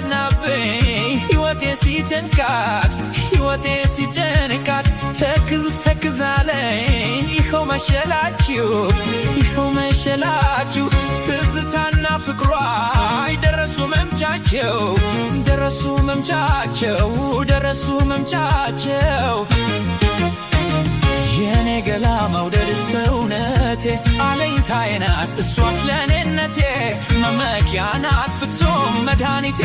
ጸናብኝ ሕይወቴ ሲጨንቃት ተክዛለኝ ይኸው መሸላችሁ ትዝታና ፍቅሯ ደረሱ መምጫቸው የኔ ገላ መውደድ ሰውነቴ አለኝታዬ ናት እሷስ ለኔነቴ መመኪያ ናት ፍጹም መድኃኒቴ